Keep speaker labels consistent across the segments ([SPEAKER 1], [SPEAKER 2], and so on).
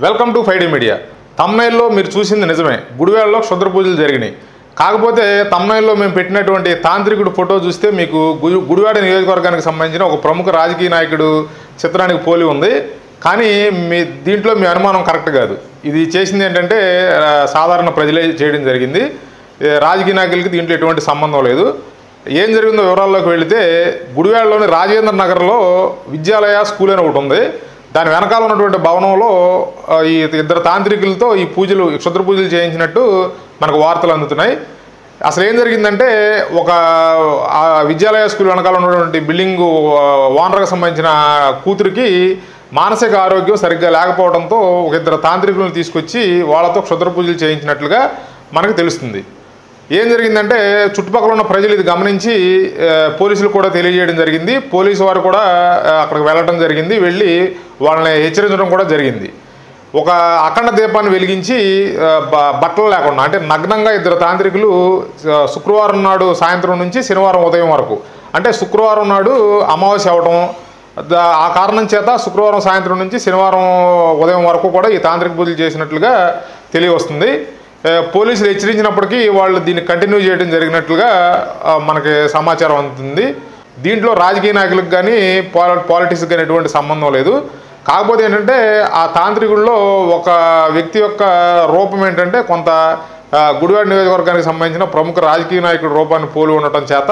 [SPEAKER 1] Welcome to Friday media. తమ్నైల్లో మీరు చూసింది నిజమే, గుడివాడలో క్షుద్ర పూజలు జరిగినాయి. కాకపోతే తమ్నైల్లో మేము పెట్టినటువంటి తాంత్రికుడు ఫోటో చూస్తే మీకు గుడివాడ నియోజకవర్గానికి సంబంధించిన ఒక ప్రముఖ రాజకీయ నాయకుడు చిత్రానికి పోలి ఉంది. కానీ దీంట్లో మీ అనుమానం కరెక్ట్ కాదు. ఇది చేసింది ఏంటంటే సాధారణ ప్రజలే చేయడం జరిగింది. రాజకీయ నాయకులకి దీంట్లో ఎటువంటి సంబంధం లేదు. ఏం జరిగిందో వివరాల్లోకి వెళితే, గుడివాడలోని రాజేంద్ర నగర్లో విద్యాలయ స్కూల్ అని ఒకటి ఉంది. దాని వెనకాల ఉన్నటువంటి భవనంలో ఈ ఇద్దరు తాంత్రికులతో ఈ పూజలు, క్షుద్ర పూజలు చేయించినట్టు మనకు వార్తలు అందుతున్నాయి. అసలు ఏం జరిగిందంటే, ఒక విద్యాలయ స్కూల్ వెనకాల ఉన్నటువంటి బిల్డింగు ఓనర్కి సంబంధించిన కూతురికి మానసిక ఆరోగ్యం సరిగ్గా లేకపోవడంతో ఒక ఇద్దరు తాంత్రికులను తీసుకొచ్చి వాళ్ళతో క్షుద్ర పూజలు చేయించినట్లుగా మనకు తెలుస్తుంది. ఏం జరిగిందంటే, చుట్టుపక్కల ఉన్న ప్రజలు ఇది గమనించి పోలీసులు కూడా తెలియజేయడం జరిగింది. పోలీసు వారు కూడా అక్కడికి వెళ్ళడం జరిగింది. వెళ్ళి వాళ్ళని హెచ్చరించడం కూడా జరిగింది. ఒక అఖండ దీపాన్ని వెలిగించి బట్టలు లేకుండా, అంటే నగ్నంగా ఇద్దరు తాంత్రికులు శుక్రవారం నాడు సాయంత్రం నుంచి శనివారం ఉదయం వరకు, అంటే శుక్రవారం నాడు అమావాస్య అవటం, ఆ కారణం చేత శుక్రవారం సాయంత్రం నుంచి శనివారం ఉదయం వరకు కూడా ఈ తాంత్రిక పూజలు చేసినట్లుగా తెలియవస్తుంది. పోలీసులు హెచ్చరించినప్పటికీ వాళ్ళు దీన్ని కంటిన్యూ చేయడం జరిగినట్లుగా మనకి సమాచారం అందుతుంది. దీంట్లో రాజకీయ నాయకులకు కానీ పాలిటిక్స్ కానీ ఎటువంటి సంబంధం లేదు. కాకపోతే ఏంటంటే, ఆ తాంత్రికుల్లో ఒక వ్యక్తి యొక్క రూపం ఏంటంటే కొంత గుడివాడ నియోజకవర్గానికి సంబంధించిన ప్రముఖ రాజకీయ నాయకుడి రూపాన్ని పోలి ఉండటం చేత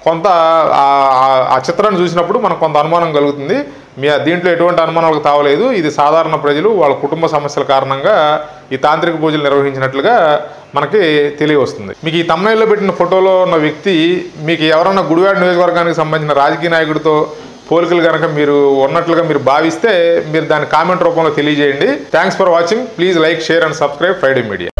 [SPEAKER 1] కొంత ఆ చిత్రాన్ని చూసినప్పుడు మనకు కొంత అనుమానం కలుగుతుంది. దీంట్లో ఎటువంటి అనుమానాలకు తావలేదు. ఇది సాధారణ ప్రజలు వాళ్ళ కుటుంబ సమస్యల కారణంగా ఈ తాంత్రిక పూజలు నిర్వహించినట్లుగా మనకి తెలియవస్తుంది. మీకు ఈ తమ్నైల్లో పెట్టిన ఫోటోలో ఉన్న వ్యక్తి మీకు ఎవరన్నా గుడివాడ నియోజకవర్గానికి సంబంధించిన రాజకీయ నాయకుడితో పోలికలు కనుక మీరు ఉన్నట్లుగా మీరు భావిస్తే మీరు దాన్ని కామెంట్ రూపంలో తెలియజేయండి. Thanks for watching. Please like, share and subscribe Friday media.